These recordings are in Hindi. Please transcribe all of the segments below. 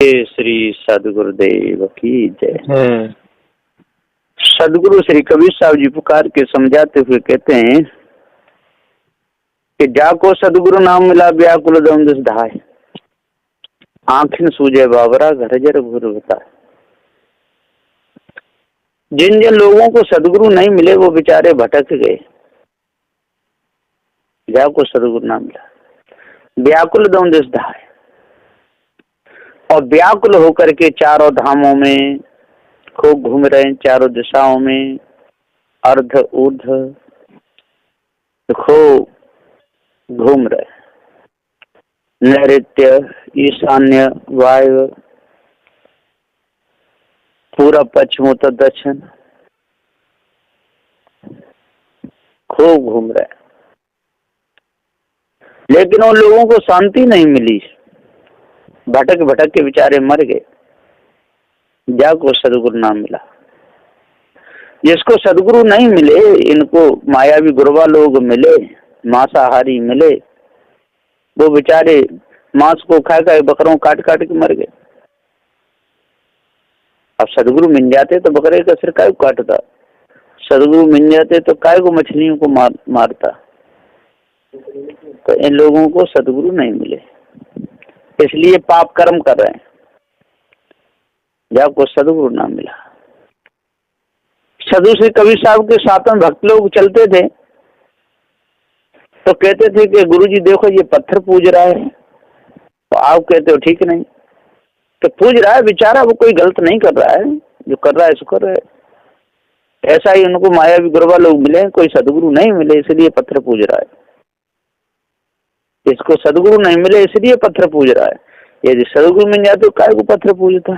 श्री सदगुरुदेव की जय। सदगुरु श्री कबीर साहब जी पुकार के समझाते हुए कहते हैं कि जाको सदगुरु नाम मिला व्याकुल दम दस धाय, आंखिन सूझे बाबरा घर जर घुर बता। जिन जिन लोगों को सदगुरु नहीं मिले वो बेचारे भटक गए। जाको सदगुरु नाम मिला व्याकुल दम दस धाय, और व्याकुल होकर के चारों धामों में खूब घूम रहे हैं, चारों दिशाओं में अर्ध ऊर्ध खूब घूम रहे, नैऋत्य ईशान्य वायु पूरब पश्चिम उत्तर दक्षिण खूब घूम रहे, लेकिन उन लोगों को शांति नहीं मिली। भटक भटक के बेचारे मर गए। जाको सदगुरु नाम मिला। जिसको सदगुरु नहीं मिले, इनको मायावी गुरवा लोग मिले, मांसाहारी मिले, वो बेचारे मांस को खा खा बकरों काट काट के मर गए। अब सदगुरु मिल जाते तो बकरे का सिर काय को काटता, सदगुरु मिल जाते तो काय को मछलियों को मारता। तो इन लोगों को सदगुरु नहीं मिले, इसलिए पाप कर्म कर रहे हैं। जाको सदगुरु नाम मिला। साधु श्री कबीर साहब के साथ में भक्त लोग चलते थे तो कहते थे कि गुरुजी देखो ये पत्थर पूज रहा है, तो आप कहते हो ठीक नहीं, तो पूज रहा है बेचारा, वो कोई गलत नहीं कर रहा है, जो कर रहा है सो कर रहा है। ऐसा ही उनको मायावी गुरबा लोग मिले, कोई सदगुरु नहीं मिले इसलिए पत्थर पूज रहा है। इसको सदगुरु नहीं मिले इसलिए पत्थर पूज रहा है। यदि सदगुरु मिल जाते तो काय को पत्थर पूजता,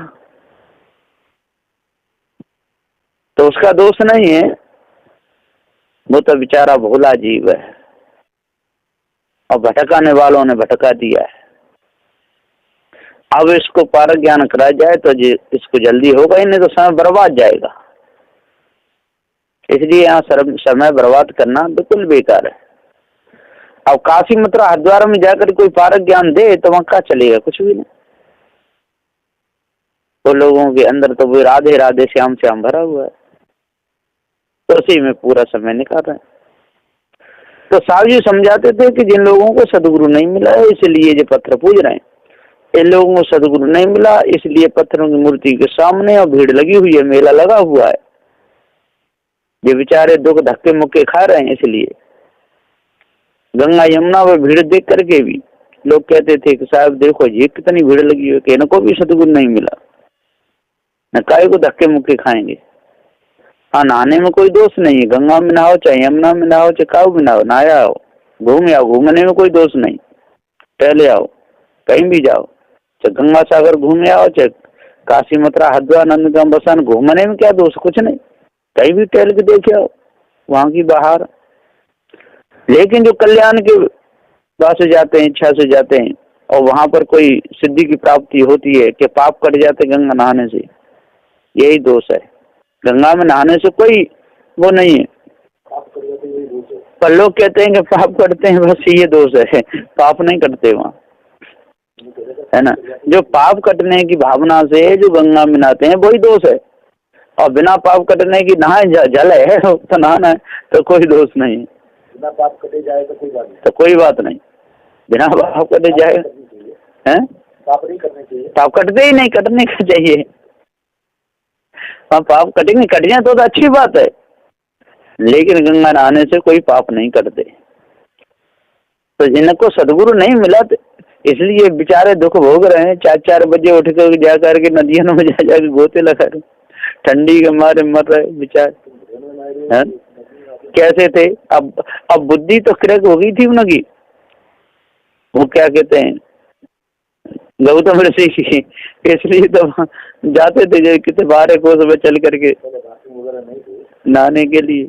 तो उसका दोष नहीं है, वो तो बेचारा भोला जीव है और भटकाने वालों ने भटका दिया है। अब इसको पारक ज्ञान करा जाए तो इसको जल्दी होगा ही, नहीं तो समय बर्बाद जाएगा। इसलिए यहाँ समय बर्बाद करना बिल्कुल बेकार है। अब काशी मथुरा हरिद्वार में जाकर कोई पारक ज्ञान दे तो वहां क्या चलेगा, कुछ भी नहीं। तो लोगों के अंदर तो वो राधे राधे श्याम श्याम भरा हुआ है, तो उसी में पूरा समय निकाल रहे हैं। तो साहब जी समझाते थे कि जिन लोगों को सदगुरु नहीं मिला है इसलिए जो पत्थर पूज रहे हैं। इन लोगों को सदगुरु नहीं मिला इसलिए पत्थरों की मूर्ति के सामने और भीड़ लगी हुई है, मेला लगा हुआ है। ये बेचारे दुख धक्के मुक्के खा रहे हैं। इसलिए गंगा यमुना पर भीड़ देख करके भी लोग कहते थे कि साहब देखो ये कितनी भीड़ लगी है, कि इनको भी सदगुरु नहीं मिला, न काय को धक्के मुक्के खाएंगे। हाँ, नहाने में कोई दोष नहीं है, गंगा में नहाओ चाहे यमुना में नहाओ चाहे काऊ में नहाओ, नहाया आओ, घूम आओ, घूमने में कोई दोष नहीं। टहले आओ, कहीं भी जाओ, चाहे गंगा सागर घूमे आओ चाहे काशी मथुरा हरिद्वार नंदगांव बसान, घूमने में क्या दोष, कुछ नहीं, कहीं भी टहल के देखे आओ वहां की बाहर। लेकिन जो कल्याण के वास से जाते हैं, इच्छा से जाते हैं और वहां पर कोई सिद्धि की प्राप्ति होती है कि पाप कट जाते गंगा नहाने से, यही दोष है। गंगा में नहाने से कोई वो नहीं है, पर लोग कहते हैं कि पाप करते हैं, बस ये दोष है, पाप नहीं करते वहाँ, है ना। जो पाप कटने की भावना से जो गंगा में नहाते हैं वही दोष है, और बिना पाप कटने की नहाए जल है तो नहाना है तो कोई दोष नहीं है। बिना पाप कटे जाए तो कोई बात नहीं, तो कोई बात नहीं, बिना पाप कटे जाए हैं, पाप नहीं करने चाहिए, पाप कटते ही नहीं, कटने का चाहिए। हाँ, पाप कटेंगे, कट जाए तो अच्छी बात है, लेकिन गंगा नहाने से कोई पाप नहीं करते। तो जिनको सदगुरु नहीं मिला तो इसलिए बेचारे दुख भोग रहे हैं। 4-4 बजे उठ कर जा करके नदियों में जा जाके गोते लगा रहे, ठंडी के मारे मर रहे बेचारे। कैसे थे, अब बुद्धि तो क्रैक हो गई थी उनकी। वो क्या कहते हैं, गौतम ऋषि की, इसलिए तो जाते थे जो कितने 12 कोस में चल करके नहाने के लिए,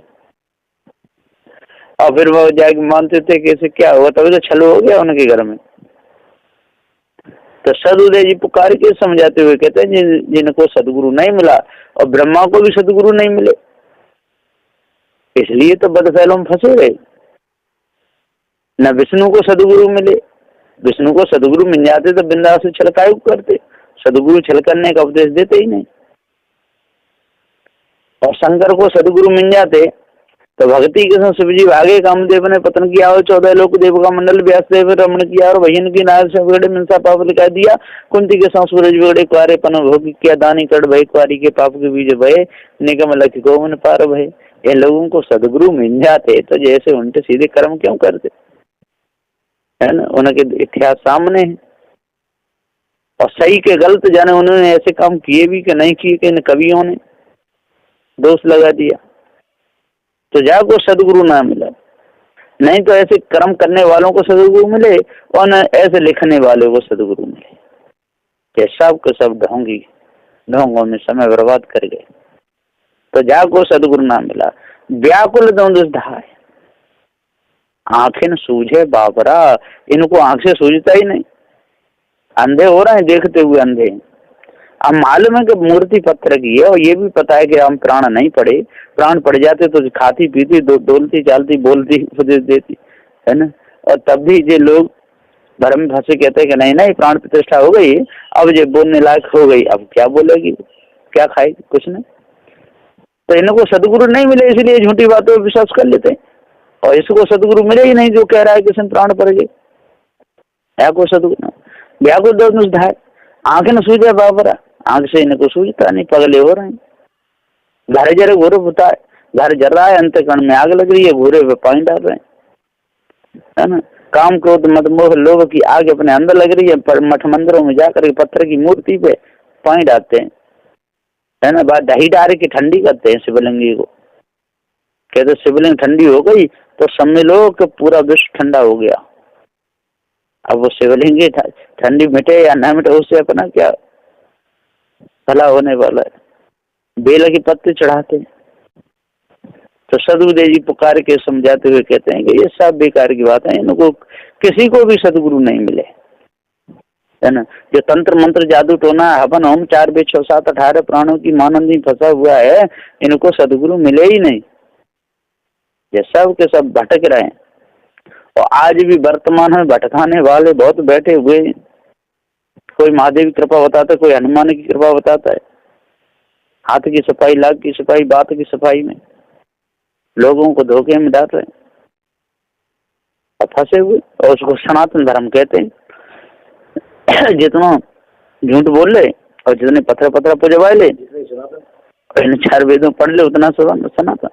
और फिर वो जाके मानते थे कि ऐसे क्या हुआ, तभी तो छल हो गया उनके घर में। तो सदगुरुदेव जी पुकार के समझाते हुए कहते हैं जिनको सदगुरु नहीं मिला, और ब्रह्मा को भी सदगुरु नहीं मिले इसलिए तो बदफैलों में फंसे रहे। न विष्णु को सदगुरु मिले, विष्णु को सदगुरु मिल जाते तो बिंदास से छलकाय करते, सदगुरु छल करने का उपदेश देते ही नहीं। और शंकर को सदगुरु मिल जाते तो भक्ति के संग शिव जी भागे, कामदेव ने पतन किया और 14 लोक देव का मंडल व्यासदेव रमण किया और भजन की नार से बिगड़े मनसा पाप लिखा दिया। कुंती के संग सूरज बिगड़े कुआरे पन भोग किया, दानी कड़ भय कुआरी के पाप के बीज भय, निगम लख गोवन पार भय। ये लोगों को सदगुरु मिल जाते तो जैसे उल्टे सीधे कर्म क्यों करते, है ना। उनके इतिहास सामने है और सही के गलत जाने उन्होंने ऐसे काम किए भी कि नहीं किए, कि इन कवियों ने दोष लगा दिया। तो जाको सदगुरु ना मिला, नहीं तो ऐसे कर्म करने वालों को सदगुरु मिले और न ऐसे लिखने वालों को सदगुरु मिले, कि सब के सब ढोंगों में समय बर्बाद कर गए। तो जाको सदगुरु ना मिला। व्याकुल द्वंद्व है, आंखें न सूझे बाबरा, इनको आंख से सूझता ही नहीं, अंधे हो रहे हैं, देखते हुए अंधे। अब मालूम है कि मूर्ति पत्थर की है और ये भी पता है कि हम प्राण नहीं पड़े, प्राण पड़ जाते तो खाती पीती डोलती चालती बोलती उपदेश देती, है ना। और तब भी ये लोग भरम में फंसे, कहते हैं कि नहीं नहीं प्राण प्रतिष्ठा हो गई, अब ये बोलने लायक हो गई, अब क्या बोलेगी, क्या खाएगी, कुछ नहीं। तो इनको सदगुरु नहीं मिले इसलिए झूठी बातों पर विश्वास कर लेते हैं। और इसको सदगुरु मिले ही नहीं जो कह रहा है कि प्राण पड़ गए। को सदगुरु व्याकुल दोष है, आंखें न सूझे बाबरा, आंख से इनको सूझता नहीं, पगले हो रहे हैं। घर जरे घूरे होता है, घर जर रहा है, अंतःकरण में आग लग रही है, घूरे पे पानी डाल रहे हैं, है ना। काम क्रोध मद मोह लोभ की आग अपने अंदर लग रही है, पर मठ मंदिरों में जाकर पत्थर की मूर्ति पे पानी डालते हैं, है ना। बात दही डाल के ठंडी करते हैं शिवलिंगी को, कहते शिवलिंग ठंडी हो गई तो समझ लो कि पूरा विश्व ठंडा हो गया। अब वो शिवलिंग ठंडी मिटे या न मिटे उससे अपना क्या भला होने वाला है। बेला की पत्ते चढ़ाते हैं। तो सदगुरुदेव जी पुकार के समझाते हुए कहते हैं कि ये सब बेकार की बात है, इनको किसी को भी सदगुरु नहीं मिले, है ना। जो तंत्र मंत्र जादू टोना हवन होम 4 वेद 6 7 18 प्राणों की मानंदी फंसा हुआ है, इनको सदगुरु मिले ही नहीं। ये सब के सब भटक रहे हैं और आज भी वर्तमान में भटकाने वाले बहुत बैठे हुए हैं। कोई महादेव की कृपा बताता है, कोई हनुमान की कृपा बताता है, हाथ की सफाई, लाख की सफाई, बात की सफाई में लोगों को धोखे में डाल रहे हैं और फंसे हुए, और उसको सनातन धर्म कहते हैं। जितना झूठ बोल ले और जितने पत्थर पत्थर पुजवा ले, इन 4 वेदों पढ़ ले, उतना सनातन।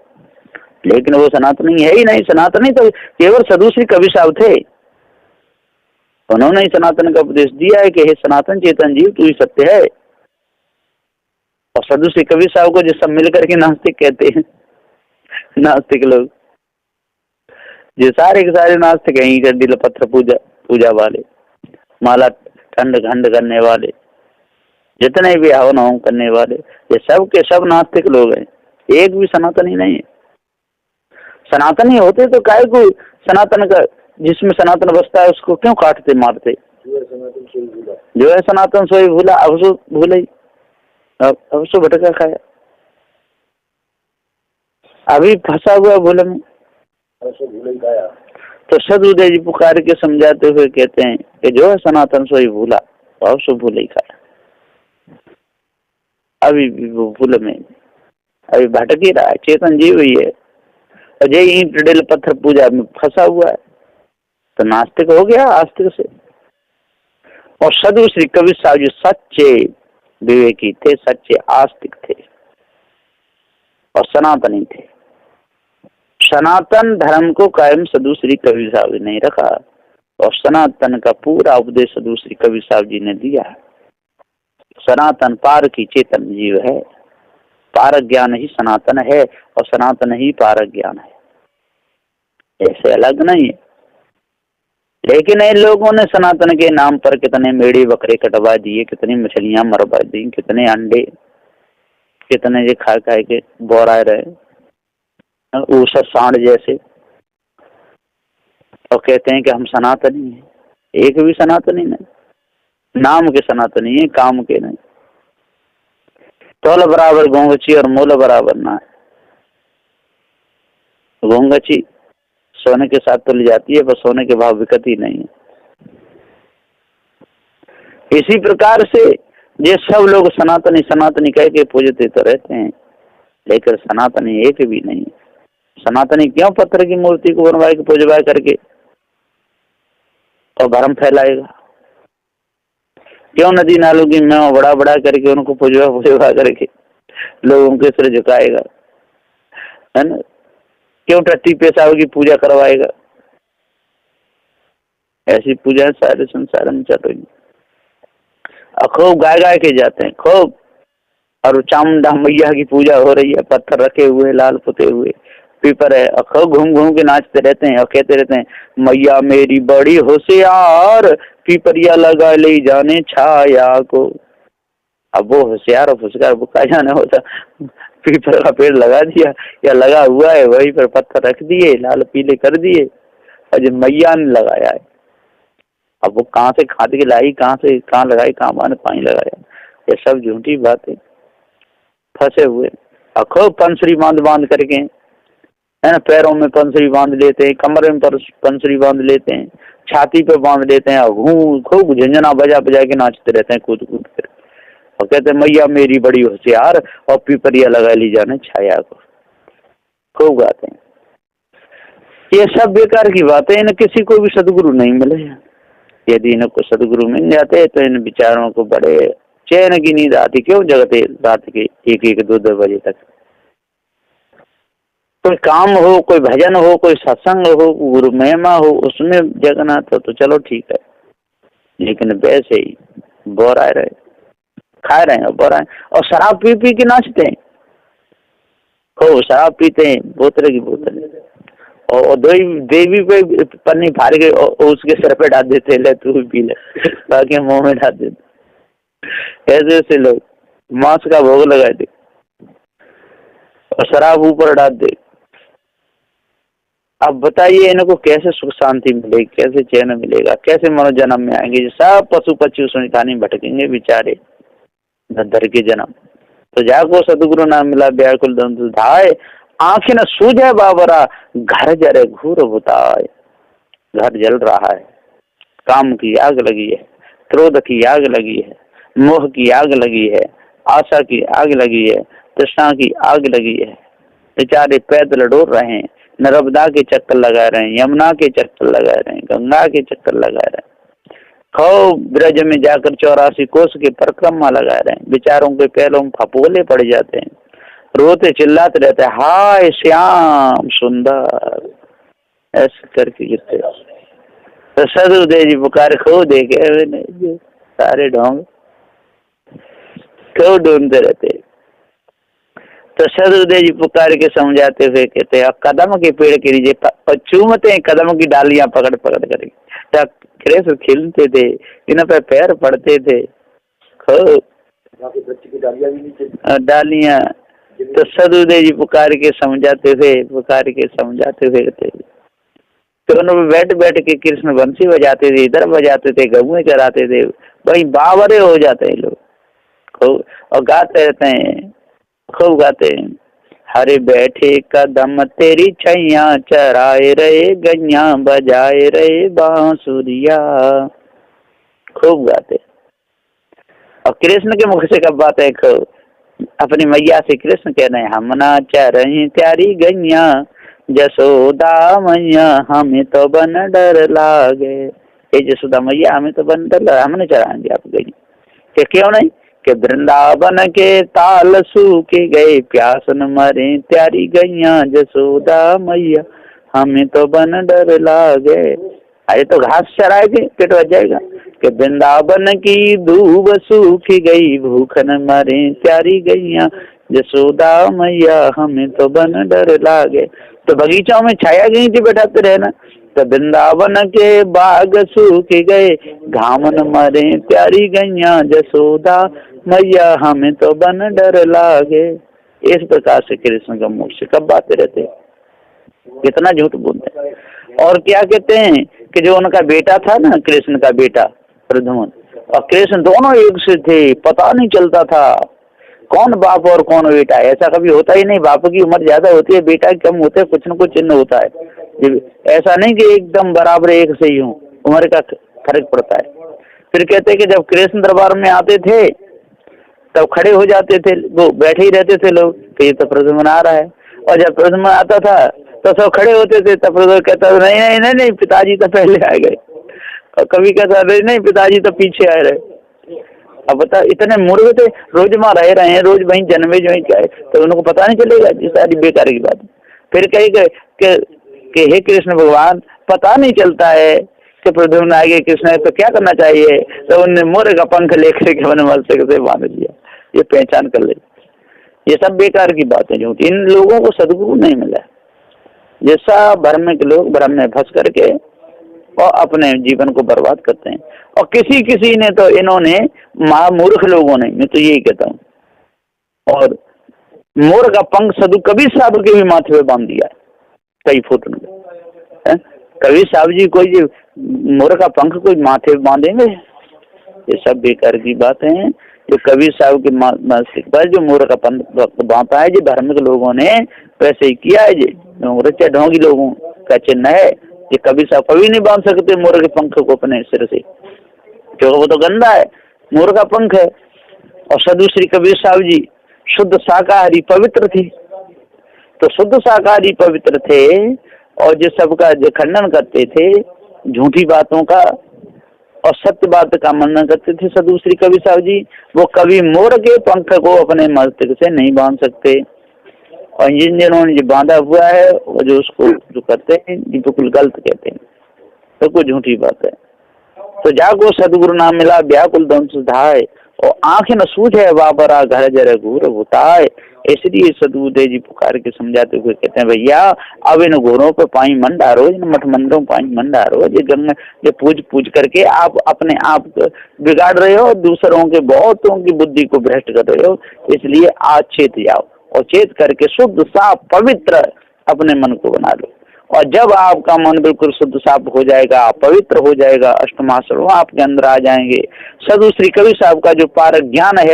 लेकिन वो सनातनी है ही नहीं। सनातनी तो केवल सदुश्री कवि साहब थे, उन्होंने ही सनातन का उपदेश दिया है कि हे सनातन चेतन जीव तू ही सत्य है। और सदुश्री कवि साहब को जो सब मिल करके नास्तिक कहते हैं, नास्तिक लोग, जो सारे के सारे नास्तिक हैं, गड्डी पत्थर पूजा वाले, माला ठंड घंड करने वाले, जितने भी हवन होम करने वाले, ये सब के सब नास्तिक लोग हैं, एक भी सनातनी नहीं है। सनातनी होते तो काय को सनातन का, जिसमें सनातन बसता है उसको क्यों काटते मारते। जो है सनातन सोई भूला, अब सो भूला ही, अब सो भटका खाया, अभी फंसा हुआ भूल में। तो सदगुरुदेव जी पुकार के समझाते हुए कहते हैं कि जो है सनातन सोई भूला, अब सो भूल ही खाया। अभी भी वो भूल में, अभी भटक ही रहा है, चेतन जीव ही है, अजय ईंट डेल पत्थर पूजा में फंसा हुआ है, तो नास्तिक हो गया आस्तिक से। और सदगुरु श्री कबीर साहब जी सच्चे विवेकी थे, सच्चे आस्तिक थे और सनातनी थे। सनातन धर्म को कायम सदगुरु श्री कबीर साहब जी नहीं रखा और सनातन का पूरा उपदेश सदगुरु श्री कबीर साहब जी ने दिया। सनातन पार की चेतन जीव है, पारक ज्ञान ही सनातन है और सनातन ही पारक ज्ञान है, ऐसे अलग नहीं है। लेकिन इन लोगों ने सनातन के नाम पर कितने मेढ़े बकरे कटवा दिए, कितनी मछलियां मरवा दी, कितने अंडे, कितने ये खा खा के बोरा रहे ऊसर सांड जैसे, और कहते हैं कि हम सनातनी हैं। एक भी सनातनी नहीं, नाम के सनातनी है, काम के नहीं। तोल बराबर गोंगची और मोल बराबर ना है। गोंगची सोने के साथ तुल जाती है, पर सोने के भाव बिकती नहीं है। इसी प्रकार से ये सब लोग सनातनी सनातनी कह के पूजते तो रहते हैं, लेकिन सनातनी एक भी नहीं। सनातनी क्यों पत्थर की मूर्ति को बनवाए के पूजवा करके और भरम फैलाएगा? क्यों नदी नालों की मैं बड़ा बड़ा करके उनको पूजवा करके लोगों के सिर झुकाएगा, है ना? क्यों टट्टी पेशाब की पूजा करवाएगा? ऐसी पूजा सारे संसार में चल रही। और खूब गाय गाय के जाते हैं खूब, और चामुंडा मैया की पूजा हो रही है, पत्थर रखे हुए लाल पुते हुए पीपर है, और खूब घूम घूम के नाचते रहते हैं और कहते रहते हैं मैया मेरी बड़ी होशियार, पीपरिया लगा ले जाने छाया को। अब वो होशियार और फुसकार वो क्या जाने होता, पीपल का पेड़ लगा दिया या लगा हुआ है वहीं पर पत्थर रख दिए, लाल पीले कर दिए, और जो मैया ने लगाया है अब वो कहाँ से खाद के लाई, कहाँ से कहाँ लगाई, कहाँ माने पानी लगाया, ये सब झूठी बात है। फंसे हुए और खूब पंसरी बांध बांध करके, है ना, पैरों में पंसरी बांध लेते हैं, कमरे में पंसरी बांध लेते हैं, छाती पे बांध लेते हैं, और खूब झंझना बजा बजा के नाचते रहते हैं कूद कूद कर, और कहते हैं मैया मेरी बड़ी होशियार और पीपरिया लगा ली जाने छाया को, खूब गाते हैं। ये सब बेकार की बातें, इन्हें किसी को भी सदगुरु नहीं मिले। यदि इनको सदगुरु मिल जाते तो इन विचारों को बड़े चैन की नींद आती। क्यों जगते रात के 1-1, 2-2 बजे तक? कोई काम हो, कोई भजन हो, कोई सत्संग हो, गुरु महिमा हो, उसमें जगना तो चलो ठीक है, लेकिन वैसे ही बोराए रहे, खा रहे हैं बोराए, और शराब पी पी के नाचते हैं, खूब शराब पीते हैं बोतल की बोतल, और देवी पे पन्नी फाड़ के और उसके सर पे डाल देते, ले तू भी पी ले, बाकी मुंह में डाल देते। ऐसे ऐसे लोग मांस का भोग लगा दे और शराब ऊपर डाल दे। अब बताइए इनको कैसे सुख शांति मिलेगी, कैसे चैन मिलेगा, कैसे मनोजन्म में आएंगे? सब पशु पक्षी उसमें खाने भटकेंगे बेचारे धर के जन्म। तो जाको सदगुरु नाम मिला व्याकुल दंत धाय, आंखें न सूझे बाबरा घर जरे घूर बुताए। घर जल रहा है, काम की आग लगी है, क्रोध की आग लगी है, मोह की आग लगी है, आशा की आग लगी है, तृष्णा की आग लगी है। बेचारे पैदल डोल रहे हैं, नर्मदा के चक्कर लगा रहे हैं, यमुना के चक्कर लगा रहे हैं, गंगा के चक्कर लगा रहे हैं, खूब ब्रज में जाकर 84 कोस के परिक्रमा लगा रहे हैं। बेचारों के पैरों में फपोले पड़ जाते हैं, रोते चिल्लाते रहते हैं हाय श्याम सुंदर, ऐसे करके गिरते। तो सदगुरुदेव जी पुकार खो देखे सारे ढोंग क्यों ढूंढते रहते। तो सदगुरुदेव जी पुकार के समझाते हुए कहते हैं कदम के पेड़ के नीचे चूमते हैं, कदम की डालियां पकड़ पकड़ करके कृष्ण खिलते थे, इन पे पैर पड़ते थे खूब डालियां। तो सदगुरुदेव जी पुकार के समझाते हुए कहते तो उन्होंने बैठ बैठ के कृष्ण बंसी बजाते थे, इधर बजाते थे, गहुए चराते थे, वही बावरे हो जाते हैं लोग खूब, और गाते रहते हैं, खूब गाते हैं हरे बैठे कदम तेरी छैया, चराए रहे गैया, बजाए रहे बांसुरिया, खूब गाते। और कृष्ण के मुख से कब बात है, खूब अपनी मैया से कृष्ण कह रहे हैं हम ना चरही प्यारी गैया, जसोदा मैया हमें तो बन डर लागे। ये जसोदा मैया हमें तो बन डर लगा, हमने चराएंगे आप गई क्यों नहीं कि वृंदावन के ताल सूख गए, प्यास न मरे प्यारी गैया, जसोदा मैया हमें तो बन डर लागे। अरे तो घास चराएगी पेट भर जाएगा कि वृंदावन की दूब सूख गई, भूख न मरे प्यारी गैया, जसोदा मैया हमें तो बन डर लागे। तो बगीचों में छाया गई थी बैठाते रहना, तो वृंदावन के बाग सूख गए, घाम न मरे प्यारी गैया, जसोदा मैया हमें तो बन डर लागे। इस प्रकार से कृष्ण का मुख से कब बातें रहते, कितना झूठ बोलते हैं। और क्या कहते हैं कि जो उनका बेटा था ना, कृष्ण का बेटा प्रद्युम्न और कृष्ण दोनों एक से थे, पता नहीं चलता था कौन बाप और कौन बेटा। ऐसा कभी होता ही नहीं, बाप की उम्र ज्यादा होती है, बेटा कम होते है, कुछ न कुछ चिन्ह होता है। ऐसा नहीं कि एकदम बराबर एक से ही हूँ, उम्र का फर्क पड़ता है। फिर कहते हैं कि जब कृष्ण दरबार में आते थे तब खड़े हो जाते थे, वो बैठे ही रहते थे लोग कि ये तो प्रद्युम्न आ रहा है। और जब प्रद्युम्न आता था तो सब खड़े होते थे, तब प्रद्युम्न कहता था नहीं नहीं नहीं नहीं पिताजी तो पहले आ गए, और कभी कहता नहीं नहीं पिताजी तो पीछे आ रहे। अब बता, इतने मूर्ख थे, रोज वहाँ रह रहे हैं, रोज वहीं जन्मे जो क्या है, तो उनको पता नहीं चलेगा। ये सारी बेकार की बात। फिर कही कि हे कृष्ण भगवान, पता नहीं चलता है कि प्रद्युम्न आगे कृष्ण है तो क्या करना चाहिए, तो उनने मोर का पंख लेकर के मैंने मस्तक से बांध दिया, ये पहचान कर ले। ये सब बेकार की बातें जो इन लोगों को सदगुरु नहीं मिला। ये सब भ्रम के लोग भ्रम में फंस करके और अपने जीवन को बर्बाद करते हैं। और किसी किसी ने तो इन्होंने महामूर्ख लोगों ने, मैं तो यही कहता हूँ, और मोर का पंख सदु कबीर साहब के भी माथे पे बांध दिया कई फुट में। कबीर साहब जी कोई मोर का पंख कोई माथे पे बांधेंगे? ये सब बेकार की बातें हैं। जो कबीर साहब के मासिक पर जो मोर का पंख बांधा है, जो धार्मिक लोगों ने वैसे ही किया है। जी ढोंगी लोगों का चिन्ह है। ये कबीर साहब कभी नहीं बांध सकते मोर के पंख को अपने सिर से, क्योंकि वो तो गंदा है, मोर का पंख है। और सदु श्री कबीर साहब जी शुद्ध शाकाहारी पवित्र थे, तो शुद्ध शाकाहारी पवित्र थे और जो सबका जो खंडन करते थे झूठी बातों का और सत्य बात का खंडन करते थे सदु श्री कबीर साहब जी। वो कभी मोर के पंख को अपने मस्तक से नहीं बांध सकते, और जिन्होंने जो बांधा हुआ है वो जो उसको जो करते हैं ये बिल्कुल गलत कहते हैं, तो कोई झूठी बात है। तो जागो सदगुरु नाम मिला व्याकुल दंश धाय, और आंखें न सूझे वाबरा घर जरे घूर भुताए। इसलिए सदगुरुदेव जी पुकार के समझाते हुए कहते हैं भैया अब इन घोरों पे पानी मन डारो, इन मठ मंदिरों में पानी मन डारो। ये गंगा ये पूज करके आप अपने आप बिगाड़ रहे हो, दूसरों के बहुतों की बुद्धि को भ्रष्ट कर रहे हो। इसलिए आज चेत जाओ और चेत करके शुद्ध साफ पवित्र अपने मन को बना लो। और जब आपका मन बिल्कुल शुद्ध साफ हो जाएगा, पवित्र हो जाएगा, अष्टमाश्रम आपके अंदर आ जाएंगे। सदु श्री कबीर साहब का जो पारक ज्ञान है